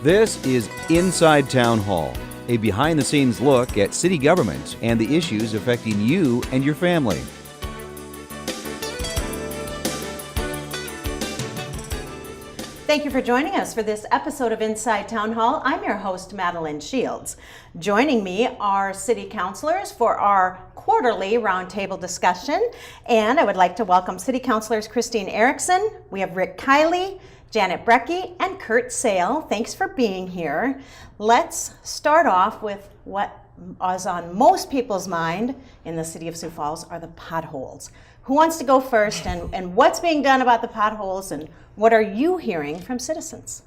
This is Inside Town Hall, a behind-the-scenes look at city government and the issues affecting you and your family. Thank you for joining us for this episode of Inside Town Hall. I'm your host, Madeline Shields. Joining me are city councilors for our quarterly roundtable discussion. And I would like to welcome city councilors Christine Erickson. We have Rick Kiley, Janet Brecky, and Kurt Sale. Thanks for being here. Let's start off with what is on most people's mind in the city of Sioux Falls are the potholes. Who wants to go first, and what's being done about the potholes, and what are you hearing from citizens?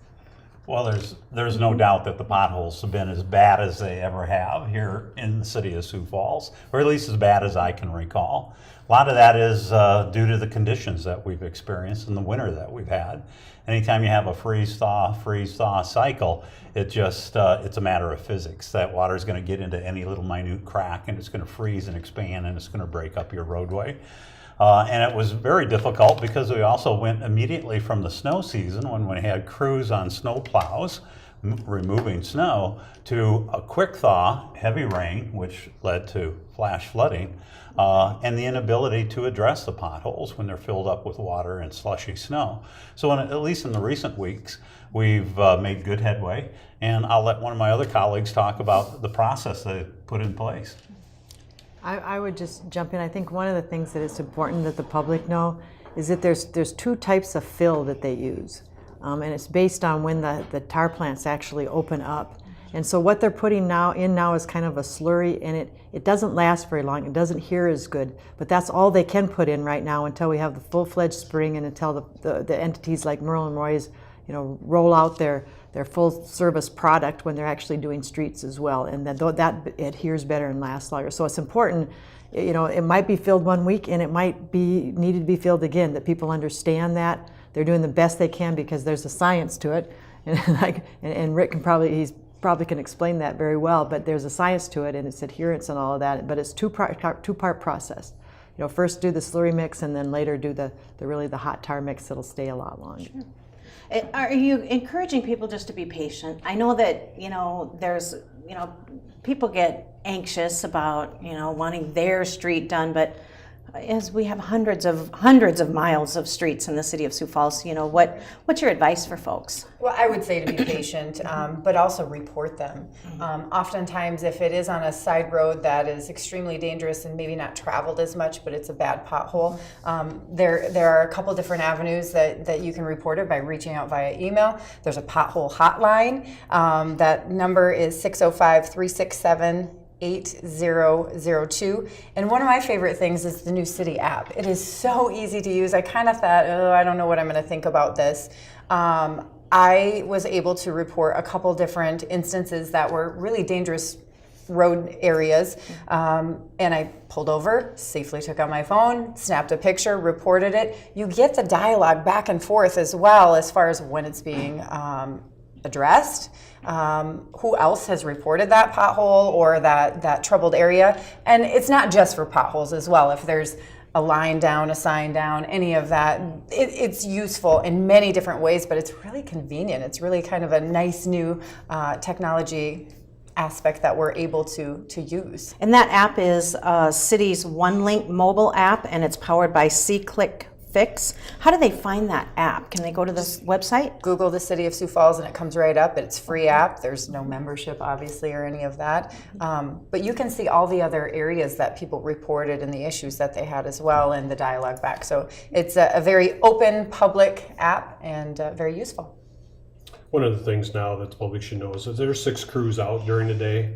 Well, there's no doubt that the potholes have been as bad as they ever have here in the city of Sioux Falls, or at least as bad as I can recall. A lot of that is due to the conditions that we've experienced in the winter that we've had. Anytime you have a freeze-thaw cycle, it's a matter of physics. That water is going to get into any little minute crack, and it's going to freeze and expand, and it's going to break up your roadway. And it was very difficult because we also went immediately from the snow season, when we had crews on snow plows removing snow, to a quick thaw, heavy rain, which led to flash flooding, and the inability to address the potholes when they're filled up with water and slushy snow. So at least in the recent weeks, we've made good headway, and I'll let one of my other colleagues talk about the process they put in place. I would just jump in. I think one of the things that is important that the public know is that there's two types of fill that they use. And it's based on when the tar plants actually open up. And so what they're putting now is kind of a slurry, and it doesn't last very long. It doesn't hear as good, but that's all they can put in right now until we have the full-fledged spring, and until the entities like Merle & Roy's, roll out their full service product when they're actually doing streets as well, and that adheres better and lasts longer. So it's important, it might be filled one week and it might be needed to be filled again, that people understand that they're doing the best they can because there's a science to it, and Rick probably can explain that very well, but there's a science to it and it's adherence and all of that, but it's two-part process. First do the slurry mix and then later do the hot tar mix that'll stay a lot longer. Sure. Are you encouraging people just to be patient? I know that, there's, people get anxious about, wanting their street done, but as we have hundreds of miles of streets in the city of Sioux Falls, what's your advice for folks? Well, I would say to be patient, but also report them. Oftentimes, if it is on a side road that is extremely dangerous and maybe not traveled as much, but it's a bad pothole, there are a couple different avenues that you can report it by reaching out via email. There's a Pothole Hotline. That number is 605-367-8002. And one of my favorite things is the new city app. It is so easy to use. I kind of thought, I don't know what I'm going to think about this. I was able to report a couple different instances that were really dangerous road areas, and I pulled over, safely took out my phone, snapped a picture, reported it. You get the dialogue back and forth as well as far as when it's being addressed, who else has reported that pothole or that troubled area. And it's not just for potholes as well. If there's a line down, a sign down, any of that, it's useful in many different ways, but it's really convenient. It's really kind of a nice new technology aspect that we're able to use. And that app is City's OneLink mobile app, and it's powered by C-Click Fix. How do they find that app? Can they go to this website? Google the City of Sioux Falls and it comes right up. It's a free app. There's no membership, obviously, or any of that. But you can see all the other areas that people reported and the issues that they had as well, and the dialogue back. So it's a very open, public app and very useful. One of the things now that the public should know is that there's 6 crews out during the day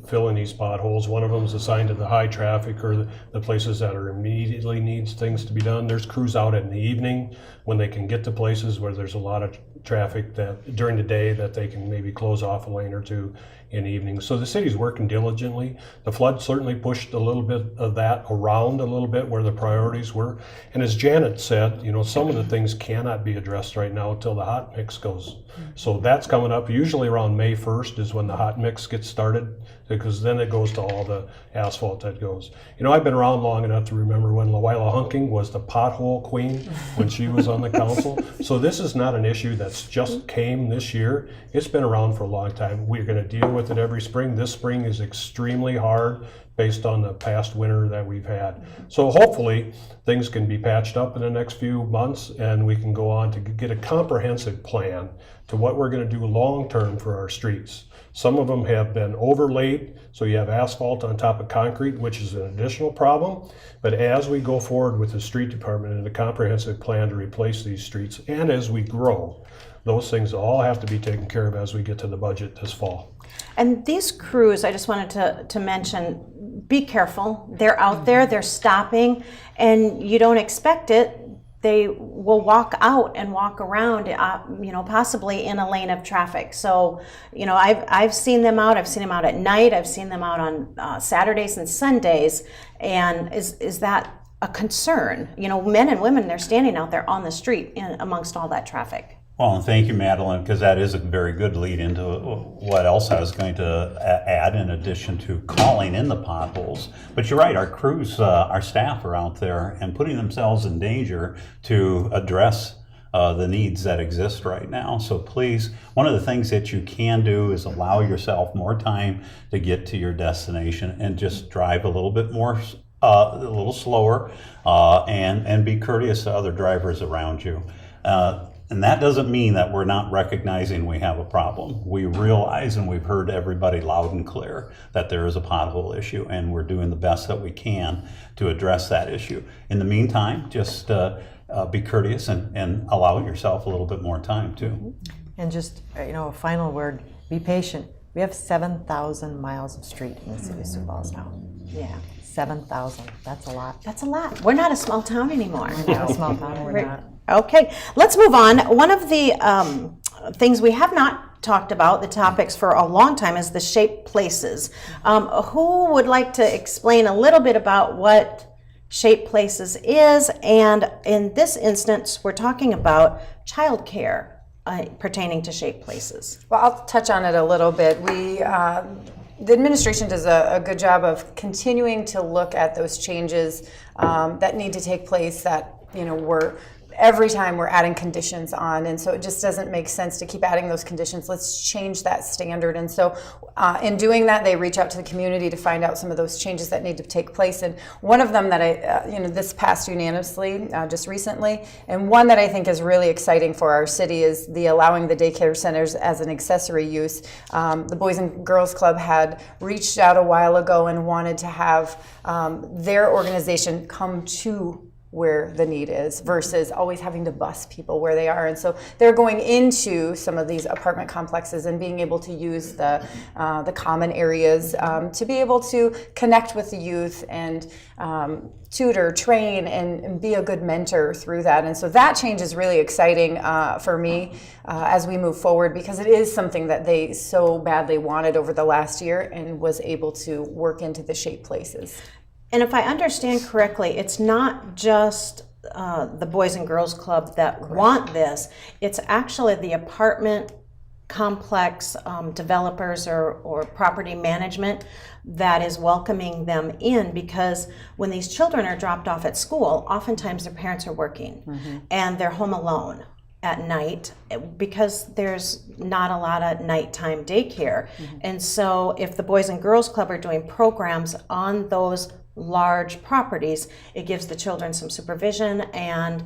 filling these potholes. One of them is assigned to the high traffic or the places that are immediately needs things to be done. There's crews out in the evening when they can get to places where there's a lot of traffic that during the day that they can maybe close off a lane or two in evenings. So the city's working diligently. The flood certainly pushed a little bit of that around a little bit where the priorities were. And as Janet said, some of the things cannot be addressed right now until the hot mix goes. So that's coming up. Usually around May 1st is when the hot mix gets started, because then it goes to all the asphalt that goes. I've been around long enough to remember when Lawila Hunking was the pothole queen when she was on the council. So this is not an issue that's just came this year. It's been around for a long time. We're going to deal with it every spring. This spring is extremely hard based on the past winter that we've had. So hopefully things can be patched up in the next few months, and we can go on to get a comprehensive plan to what we're going to do long term for our streets. Some of them have been overlaid, so you have asphalt on top of concrete, which is an additional problem. But as we go forward with the street department and a comprehensive plan to replace these streets, and as we grow, those things all have to be taken care of as we get to the budget this fall. And these crews, I just wanted to mention, be careful. They're out there, they're stopping, and you don't expect it. They will walk out and walk around, possibly in a lane of traffic. So, I've seen them out. I've seen them out at night. I've seen them out on Saturdays and Sundays. And is that a concern? Men and women, they're standing out there on the street amongst all that traffic. Well, and thank you, Madeline, because that is a very good lead into what else I was going to add in addition to calling in the potholes. But you're right, our crews, our staff are out there and putting themselves in danger to address the needs that exist right now. So please, one of the things that you can do is allow yourself more time to get to your destination and just drive a little bit more, a little slower, and be courteous to other drivers around you. And that doesn't mean that we're not recognizing we have a problem. We realize, and we've heard everybody loud and clear, that there is a pothole issue, and we're doing the best that we can to address that issue. In the meantime, just be courteous and allow yourself a little bit more time too. And just, a final word, be patient. We have 7,000 miles of street in the city of Sioux Falls now. Yeah. 7,000, that's a lot. That's a lot. We're not a small town anymore. We're not a small town, we're not. Okay, let's move on. One of the things we have not talked about, the topics for a long time, is the shaped places. Who would like to explain a little bit about what shaped places is? And in this instance, we're talking about childcare pertaining to shaped places. Well, I'll touch on it a little bit. The administration does a good job of continuing to look at those changes that need to take place that, every time we're adding conditions on, and so it just doesn't make sense to keep adding those conditions. Let's change that standard. And so in doing that, they reach out to the community to find out some of those changes that need to take place. And one of them that this passed unanimously just recently, and one that I think is really exciting for our city is the allowing the daycare centers as an accessory use. The Boys and Girls Club had reached out a while ago and wanted to have their organization come to where the need is versus always having to bus people where they are. And so they're going into some of these apartment complexes and being able to use the common areas to be able to connect with the youth and tutor, train, and be a good mentor through that. And so that change is really exciting for me as we move forward, because it is something that they so badly wanted over the last year and was able to work into the shaped places. And if I understand correctly, it's not just the Boys and Girls Club that want this. It's actually the apartment complex developers or property management that is welcoming them in, because when these children are dropped off at school, oftentimes their parents are working and they're home alone at night because there's not a lot of nighttime daycare. And so if the Boys and Girls Club are doing programs on those large properties, it gives the children some supervision and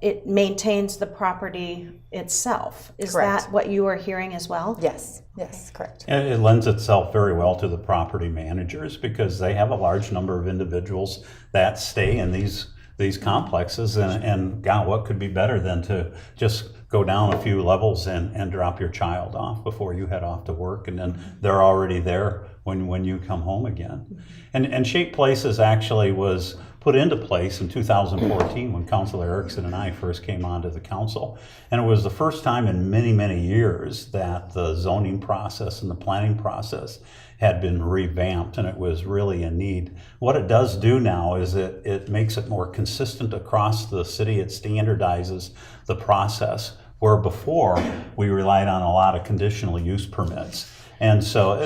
it maintains the property itself. Is Correct. That what you are hearing as well? Yes, correct. And it lends itself very well to the property managers because they have a large number of individuals that stay in these complexes, and God, what could be better than to just go down a few levels and drop your child off before you head off to work, and then they're already there when you come home again. And Shape Places actually was put into place in 2014 when Councilor Erickson and I first came onto the council. And it was the first time in many, many years that the zoning process and the planning process had been revamped, and it was really a need. What it does do now is it makes it more consistent across the city. It standardizes the process, where before we relied on a lot of conditional use permits. And so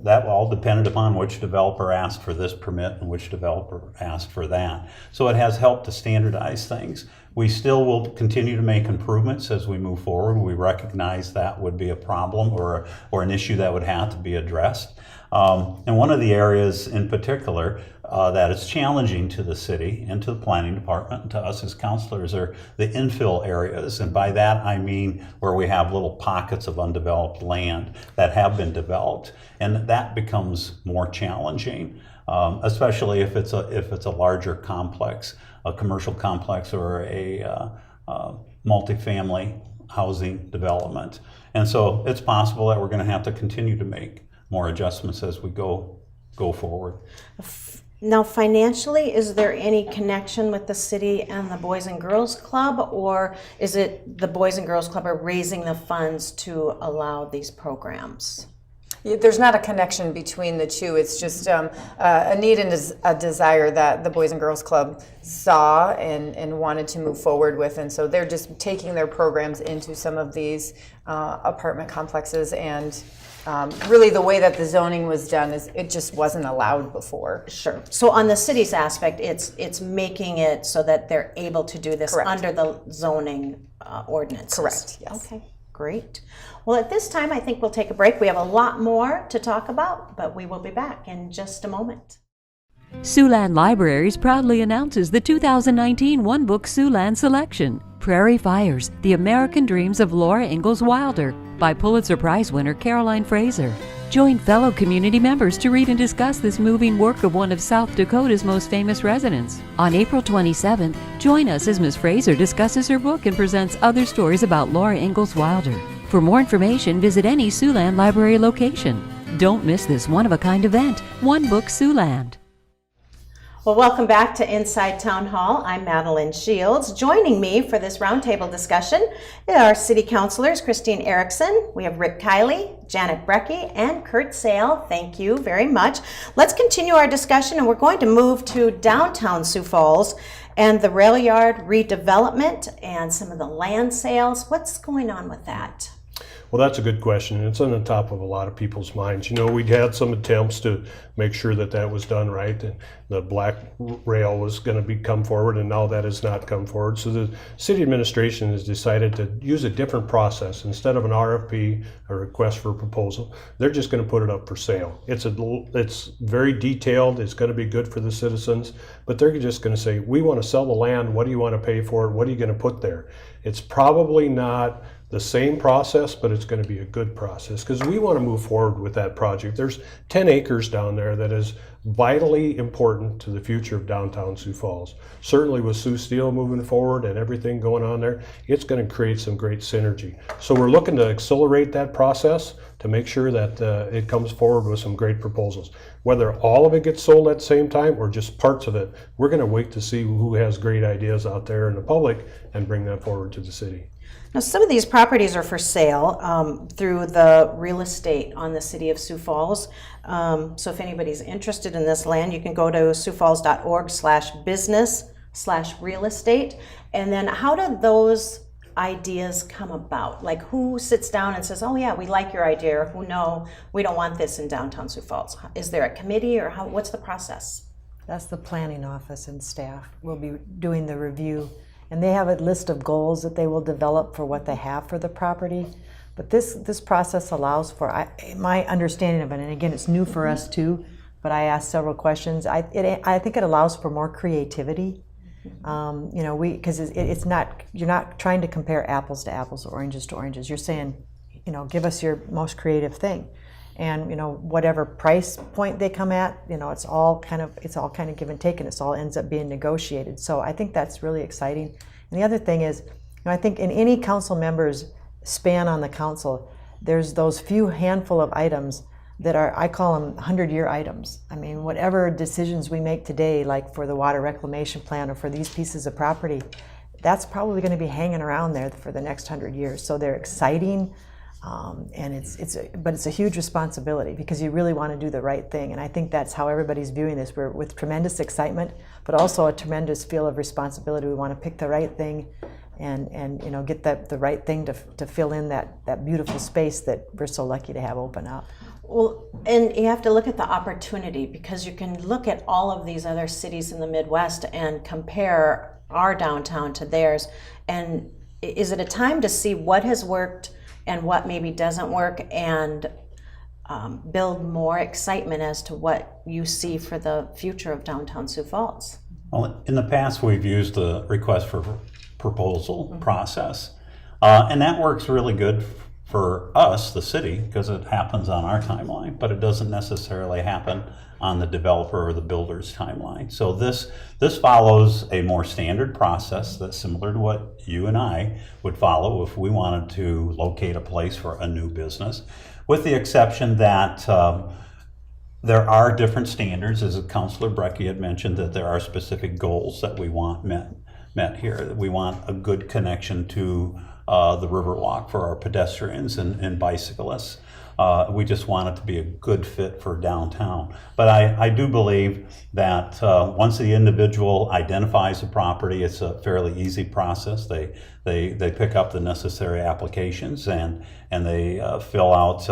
that all depended upon which developer asked for this permit and which developer asked for that. So it has helped to standardize things. We still will continue to make improvements as we move forward. We recognize that would be a problem or an issue that would have to be addressed. And one of the areas in particular that is challenging to the city and to the planning department and to us as councilors are the infill areas. And by that I mean where we have little pockets of undeveloped land that have been developed. And that becomes more challenging, especially if it's a larger complex, a commercial complex or a multifamily housing development. And so it's possible that we're going to have to continue to make more adjustments as we go forward. Now, financially, is there any connection with the city and the Boys and Girls Club, or is it the Boys and Girls Club are raising the funds to allow these programs? There's not a connection between the two. It's just a need and a desire that the Boys and Girls Club saw and wanted to move forward with. And so they're just taking their programs into some of these apartment complexes. And really the way that the zoning was done is it just wasn't allowed before. Sure. So on the city's aspect, it's making it so that they're able to do this Correct. under the zoning ordinances. Correct, yes. Okay, great. Well, at this time, I think we'll take a break. We have a lot more to talk about, but we will be back in just a moment. Siouxland Libraries proudly announces the 2019 One Book Siouxland Selection, Prairie Fires, The American Dreams of Laura Ingalls Wilder, by Pulitzer Prize winner Caroline Fraser. Join fellow community members to read and discuss this moving work of one of South Dakota's most famous residents. On April 27th, join us as Ms. Fraser discusses her book and presents other stories about Laura Ingalls Wilder. For more information, visit any Siouxland Library location. Don't miss this one-of-a-kind event, One Book Siouxland. Well, welcome back to Inside Town Hall. I'm Madeline Shields. Joining me for this roundtable discussion are City Councilors Christine Erickson, we have Rick Kiley, Janet Brecky, and Kurt Sale. Thank you very much. Let's continue our discussion, and we're going to move to downtown Sioux Falls and the rail yard redevelopment and some of the land sales. What's going on with that? Well, that's a good question, and it's on the top of a lot of people's minds. You know, we'd had some attempts to make sure that that was done right, and the black rail was going to come forward, and now that has not come forward. So the city administration has decided to use a different process. Instead of an RFP, a request for proposal, they're just going to put it up for sale. It's very detailed. It's going to be good for the citizens, but they're just going to say, we want to sell the land. What do you want to pay for it? What are you going to put there? It's probably not the same process, but it's going to be a good process because we want to move forward with that project. There's 10 acres down there that is vitally important to the future of downtown Sioux Falls. Certainly with Sioux Steel moving forward and everything going on there, it's going to create some great synergy. So we're looking to accelerate that process to make sure that it comes forward with some great proposals. Whether all of it gets sold at the same time or just parts of it, we're going to wait to see who has great ideas out there in the public and bring that forward to the city. Now, some of these properties are for sale through the real estate on the city of Sioux Falls. So if anybody's interested in this land, you can go to siouxfalls.org/business/real estate. And then how do those ideas come about? Like, who sits down and says, oh yeah, we like your idea, or who no, we don't want this in downtown Sioux Falls? Is there a committee, or what's the process? That's the planning office and staff will be doing the review. And they have a list of goals that they will develop for what they have for the property. But this process allows for, my understanding of it, and again, it's new for us too, but I asked several questions. I think it allows for more creativity. You know, because it's not, you're not trying to compare apples to apples or oranges to oranges. You're saying, you know, give us your most creative thing. And, you know, whatever price point they come at, you know, it's all kind of give and take, and it all ends up being negotiated. So I think that's really exciting. And the other thing is, you know, I think in any council member's span on the council, there's those few handful of items that are, I call them 100-year items. I mean, whatever decisions we make today, like for the water reclamation plan or for these pieces of property, that's probably going to be hanging around there for the next 100 years. So they're exciting, and it's a huge responsibility because you really want to do the right thing. And I think that's how everybody's viewing this. We're with tremendous excitement, but also a tremendous feel of responsibility. We want to pick the right thing and you know, get the right thing to fill in that beautiful space that we're so lucky to have open up. Well, and you have to look at the opportunity, because you can look at all of these other cities in the Midwest and compare our downtown to theirs. And is it a time to see what has worked and what maybe doesn't work, and build more excitement as to what you see for the future of downtown Sioux Falls? Well, in the past, we've used the request for proposal process, and that works really good for us, the city, because it happens on our timeline, but it doesn't necessarily happen on the developer or the builder's timeline. So this follows a more standard process that's similar to what you and I would follow if we wanted to locate a place for a new business, with the exception that there are different standards. As Councilor Brecky had mentioned, that there are specific goals that we want met here. We want a good connection to the Riverwalk for our pedestrians and bicyclists. We just want it to be a good fit for downtown. But I do believe that once the individual identifies the property, it's a fairly easy process. They pick up the necessary applications and they fill out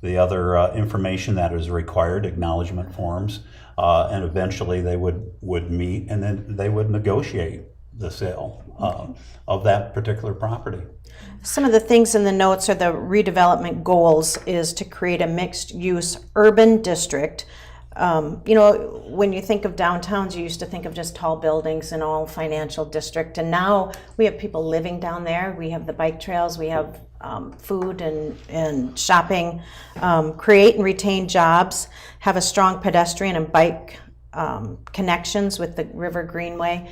the other information that is required, acknowledgement forms, and eventually they would meet, and then they would negotiate the sale of that particular property. Some of the things in the notes are the redevelopment goals is to create a mixed-use urban district. You know, when you think of downtowns, you used to think of just tall buildings and all financial district, and now we have people living down there. We have the bike trails, we have food and shopping, create and retain jobs, have a strong pedestrian and bike connections with the River Greenway.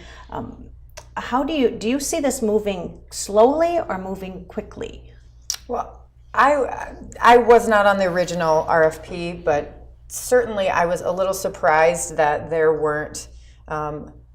How do you see this moving slowly or moving quickly? Well, I was not on the original RFP, but certainly I was a little surprised that there weren't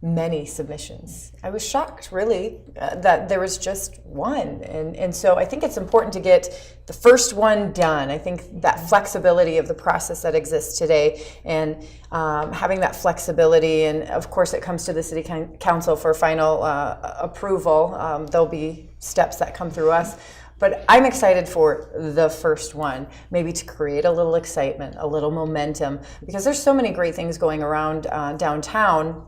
many submissions. I was shocked, really, that there was just one. And so I think it's important to get the first one done. I think that flexibility of the process that exists today, and having that flexibility, and of course it comes to the City Council for final approval. There'll be steps that come through us. But I'm excited for the first one, maybe to create a little excitement, a little momentum, because there's so many great things going around downtown.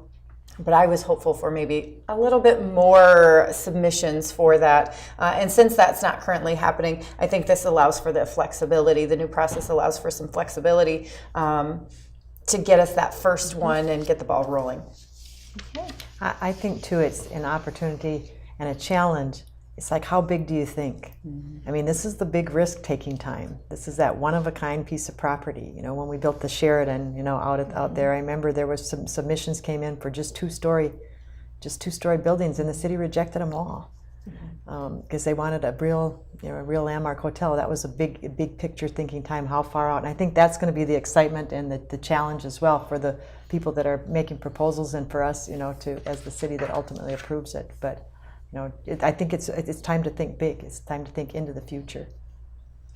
But I was hopeful for maybe a little bit more submissions for that. And since that's not currently happening, I think this allows for the flexibility. The new process allows for some flexibility to get us that first one and get the ball rolling. Okay. I think too, it's an opportunity and a challenge. It's like, how big do you think? I mean, this is the big risk-taking time. This is that one-of-a-kind piece of property. You know, when we built the Sheridan, you know, out there, I remember there was some submissions came in for just two-story buildings, and the city rejected them all because they wanted a real landmark hotel. That was a big picture thinking time. How far out? And I think that's going to be the excitement and the challenge as well for the people that are making proposals, and for us, you know, as the city that ultimately approves it. But you know, I think it's time to think big. It's time to think into the future.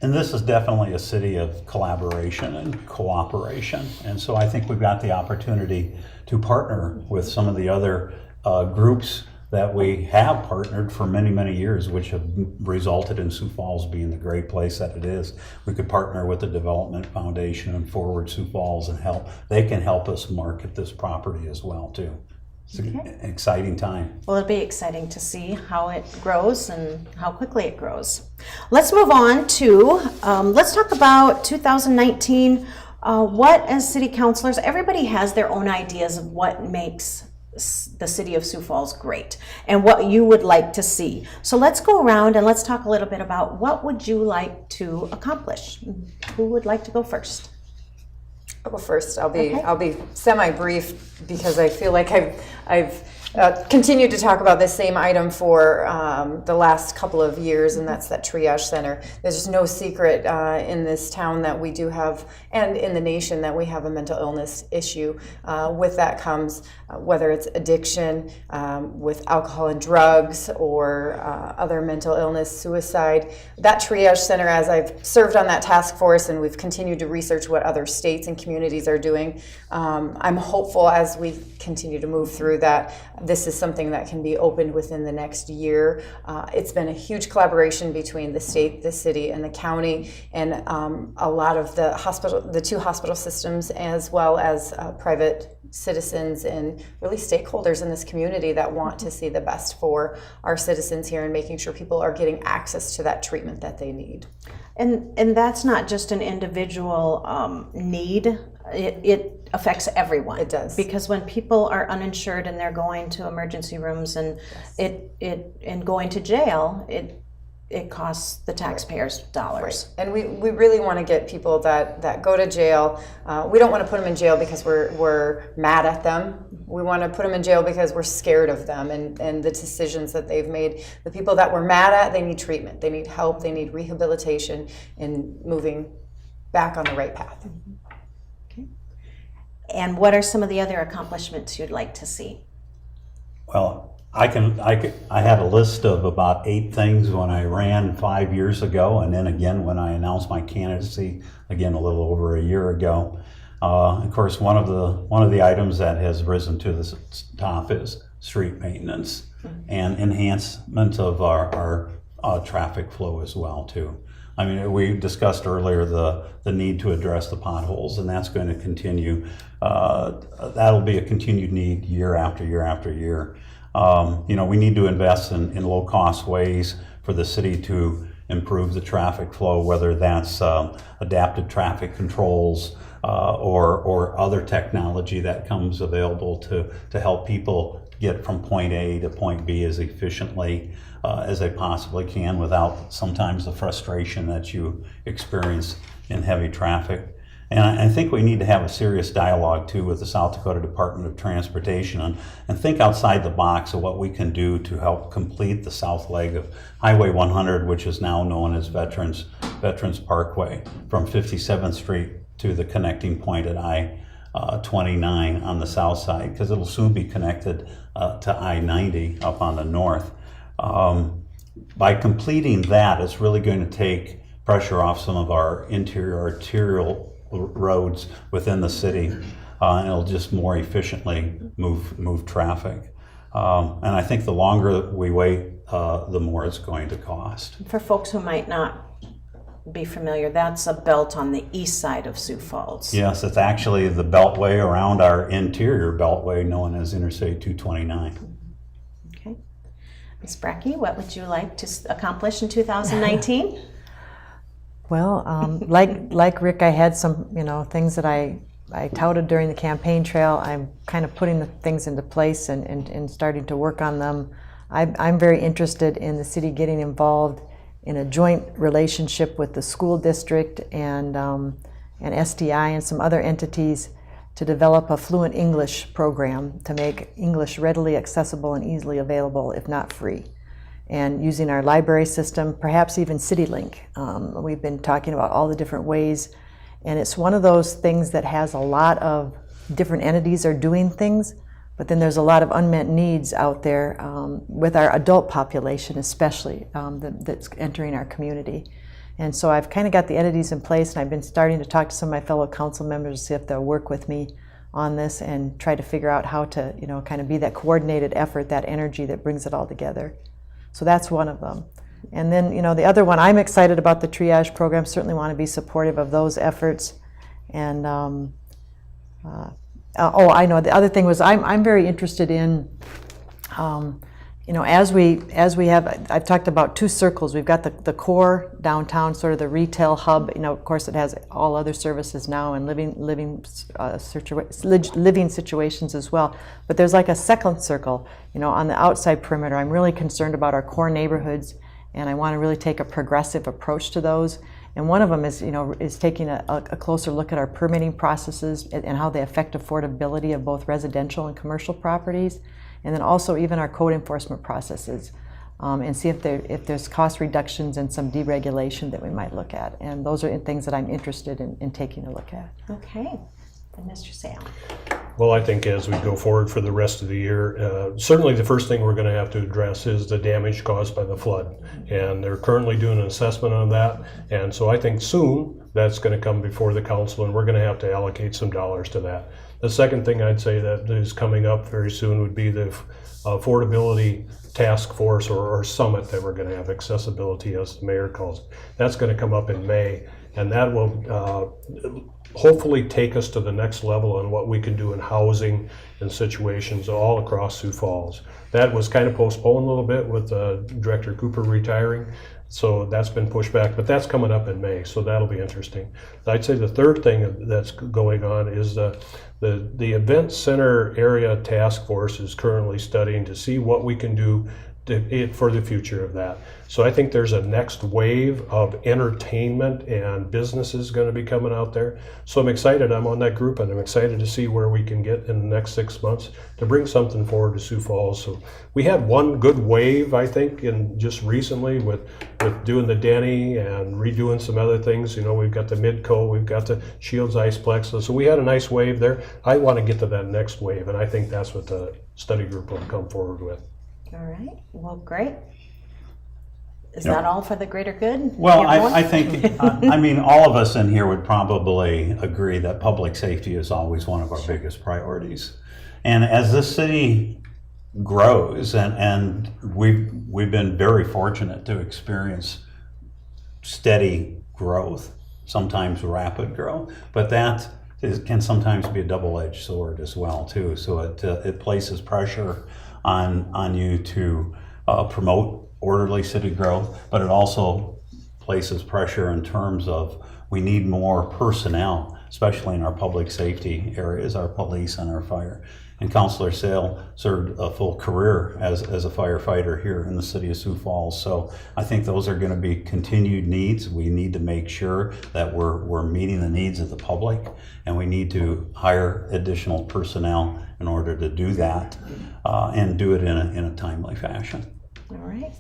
And this is definitely a city of collaboration and cooperation. And so I think we've got the opportunity to partner with some of the other groups that we have partnered for many, many years, which have resulted in Sioux Falls being the great place that it is. We could partner with the Development Foundation and Forward Sioux Falls and they can help us market this property as well too. It's an exciting time. Well, it'll be exciting to see how it grows and how quickly it grows. Let's move on to, let's talk about 2019. What, as city councilors, everybody has their own ideas of what makes the city of Sioux Falls great and what you would like to see. So let's go around and let's talk a little bit about what would you like to accomplish. Who would like to go first? I'll go first. I'll be semi-brief because I feel like I've continued to talk about this same item for the last couple of years, and that's that triage center. There's just no secret in this town that we do have, and in the nation, that we have a mental illness issue. With that comes whether it's addiction, with alcohol and drugs, or other mental illness, suicide. That triage center, as I've served on that task force and we've continued to research what other states and communities are doing, I'm hopeful as we continue to move through that this is something that can be opened within the next year. It's been a huge collaboration between the state, the city, and the county, and a lot of the two hospital systems, as well as private citizens and really stakeholders in this community that want to see the best for our citizens here and making sure people are getting access to that treatment that they need. And that's not just an individual need. It affects everyone. It does. Because when people are uninsured and they're going to emergency rooms and and going to jail, it costs the taxpayers dollars. Right. And we really want to get people that go to jail. We don't want to put them in jail because we're mad at them. We want to put them in jail because we're scared of them and the decisions that they've made. The people that we're mad at, they need treatment, they need help, they need rehabilitation in moving back on the right path. Okay. And what are some of the other accomplishments you'd like to see? Well, I had a list of about 8 things when I ran 5 years ago, and then again when I announced my candidacy again a little over a year ago. Of course, one of the items that has risen to the top is street maintenance and enhancement of our traffic flow as well too. I mean, we discussed earlier the need to address the potholes, and that's going to continue. That'll be a continued need year after year after year. We need to invest in low-cost ways for the city to improve the traffic flow, whether that's adaptive traffic controls or other technology that comes available to help people get from point A to point B as efficiently as they possibly can without sometimes the frustration that you experience in heavy traffic. And I think we need to have a serious dialogue too with the South Dakota Department of Transportation and think outside the box of what we can do to help complete the south leg of Highway 100, which is now known as Veterans Parkway, from 57th Street to the connecting point at I-29 on the south side, because it'll soon be connected to I-90 up on the north. By completing that, it's really going to take pressure off some of our interior arterial roads within the city, and it'll just more efficiently move traffic. And I think the longer we wait, the more it's going to cost. For folks who might not be familiar, that's a belt on the east side of Sioux Falls. Yes, it's actually the beltway around our interior beltway known as Interstate 229. Okay. Ms. Brecky, what would you like to accomplish in 2019? Well, like Rick, I had some things that I touted during the campaign trail. I'm kind of putting the things into place and starting to work on them. I'm very interested in the city getting involved in a joint relationship with the school district and SDI and some other entities to develop a fluent English program to make English readily accessible and easily available, if not free. And using our library system, perhaps even CityLink. We've been talking about all the different ways, and it's one of those things that has a lot of different entities are doing things, but then there's a lot of unmet needs out there with our adult population especially that's entering our community. And so I've kind of got the entities in place, and I've been starting to talk to some of my fellow council members to see if they'll work with me on this and try to figure out how to kind of be that coordinated effort, that energy that brings it all together. So that's one of them. And then, the other one, I'm excited about the triage program, certainly want to be supportive of those efforts. And, I know, the other thing was I'm very interested in, as we have, I've talked about 2 circles. We've got the core downtown, sort of the retail hub. Of course, it has all other services now and living situations as well. But there's like a second circle, on the outside perimeter. I'm really concerned about our core neighborhoods, and I want to really take a progressive approach to those. And one of them is taking a closer look at our permitting processes and how they affect affordability of both residential and commercial properties. and then also even our code enforcement processes, and see if there's cost reductions and some deregulation that we might look at. And those are things that I'm interested in taking a look at. Okay. And Mr. Sale. Well, I think as we go forward for the rest of the year, certainly the first thing we're going to have to address is the damage caused by the flood. And they're currently doing an assessment on that. And so I think soon that's going to come before the council, and we're going to have to allocate some dollars to that. The second thing I'd say that is coming up very soon would be the affordability task force or summit that we're going to have, accessibility as the mayor calls it. That's going to come up in May, and that will hopefully take us to the next level on what we can do in housing and situations all across Sioux Falls. That was kind of postponed a little bit with Director Cooper retiring, so that's been pushed back, but that's coming up in May, so that'll be interesting. I'd say the third thing that's going on is the Event Center Area Task Force is currently studying to see what we can do for the future of that. So I think there's a next wave of entertainment and businesses going to be coming out there. So I'm excited. I'm on that group, and I'm excited to see where we can get in the next 6 months to bring something forward to Sioux Falls. So we had one good wave, I think, in just recently with doing the Denny and redoing some other things. You know, we've got the Midco, we've got the Shields Iceplex. So we had a nice wave there. I want to get to that next wave, and I think that's what the study group will come forward with. All right. Well, great. Is that all for the greater good? Well, I think, I mean, all of us in here would probably agree that public safety is always one of our biggest priorities. And as this city grows, and we've been very fortunate to experience steady growth, sometimes rapid growth, but that can sometimes be a double-edged sword as well, too. So it places pressure on you to promote orderly city growth, but it also places pressure in terms of we need more personnel, especially in our public safety areas, our police and our fire. And Councilor Sale served a full career as a firefighter here in the city of Sioux Falls. So I think those are going to be continued needs. We need to make sure that we're meeting the needs of the public, and we need to hire additional personnel in order to do that, and do it in a timely fashion. All right.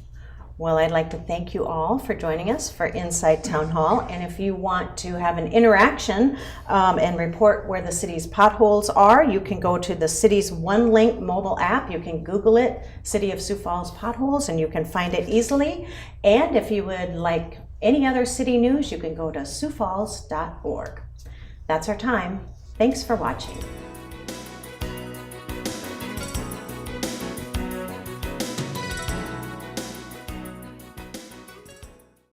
Well, I'd like to thank you all for joining us for Inside Town Hall. And if you want to have an interaction and report where the city's potholes are, you can go to the city's OneLink mobile app. You can Google it, City of Sioux Falls Potholes, and you can find it easily. And if you would like any other city news, you can go to siouxfalls.org. That's our time. Thanks for watching.